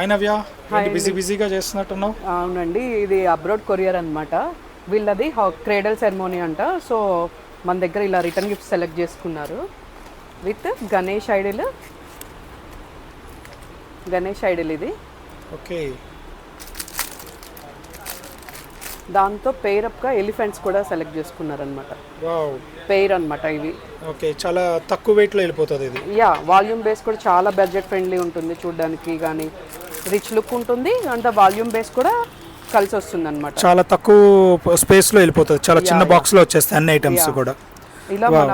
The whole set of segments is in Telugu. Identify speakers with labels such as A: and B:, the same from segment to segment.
A: అయినవ్యా బిజీ బిజీగా చేస్తున్నట్టున్నావు.
B: అవునండి, ఇది అబ్రాడ్ కొరియర్ అనమాట. వీళ్ళది క్రేడల్ సెరమోనీ అంట. సో మన దగ్గర ఇలా రిటర్న్ గిఫ్ట్ సెలెక్ట్ చేసుకున్నారు విత్ గణేష్ ఐడల్ ఇది.
A: ఓకే,
B: దాంతో పేరప్గా ఎలిఫెంట్స్ కూడా సెలెక్ట్ చేసుకున్నారనమాట.
A: వావ్,
B: పెయిర్ అనమాట ఇవి.
A: ఓకే, చాలా తక్కువ వెయిట్లో వెళ్ళిపోతుంది ఇది.
B: యా, వాల్యూమ్ బేస్ కూడా చాలా బడ్జెట్ ఫ్రెండ్లీ ఉంటుంది చూడడానికి, కానీ రిచ్ లుక్ ఉంటుంది. అంత వాల్యూమ్ బేస్ కూడా కలిసి వస్తుంది అనమాట.
A: చాలా తక్కువ స్పేస్లో వెళ్ళిపోతుంది, చాలా చిన్న బాక్స్లో వచ్చేస్తాయి అన్ని ఐటమ్స్ కూడా.
B: ఇలా మన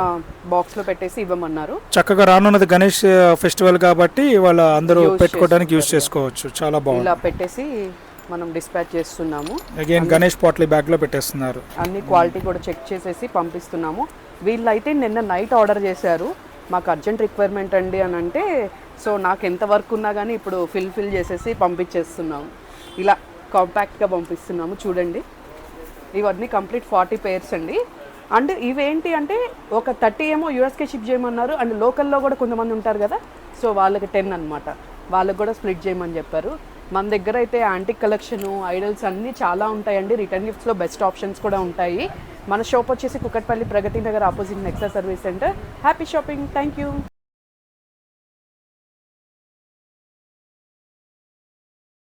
B: బాక్స్లో పెట్టేసి ఇవ్వమన్నారు.
A: చక్కగా రానున్నది గణేష్ ఫెస్టివల్ కాబట్టి వాళ్ళ అందరూ పెట్టుకోవడానికి యూజ్ చేసుకోవచ్చు. చాలా బాగుంది.
B: ఇలా పెట్టేసి మనం డిస్పాచ్ చేస్తున్నాము.
A: అగైన్ గణేష్ పాట్లీ బ్యాగ్లో పెట్టేస్తున్నారు.
B: అన్ని క్వాలిటీ కూడా చెక్ చేసేసి పంపిస్తున్నాము. వీళ్ళైతే నిన్న నైట్ ఆర్డర్ చేశారు, మాకు అర్జెంట్ రిక్వైర్మెంట్ అండి అని అంటే. సో నాకు ఎంత వర్క్ ఉన్నా కానీ ఇప్పుడు ఫిల్ చేసేసి పంపించేస్తున్నాము. ఇలా కాంపాక్ట్గా పంపిస్తున్నాము. చూడండి, ఇవన్నీ కంప్లీట్ 40 pairs అండి. అండ్ ఇవేంటి అంటే ఒక 30 ఏమో యూఎస్కే షిప్ చేయమన్నారు. అండ్ లోకల్లో కూడా కొంతమంది ఉంటారు కదా, సో వాళ్ళకి 10 అనమాట, వాళ్ళకి కూడా స్ప్లిట్ చేయమని చెప్పారు. మన దగ్గర అయితే యాంటిక్ కలెక్షను, ఐడల్స్ అన్నీ చాలా ఉంటాయండి. రిటర్న్ గిఫ్ట్స్లో బెస్ట్ ఆప్షన్స్ కూడా ఉంటాయి. మన షాప్ వచ్చేసి Kukatpally Pragathi Nagar opposite Nexa service centre. Happy shopping, thank you.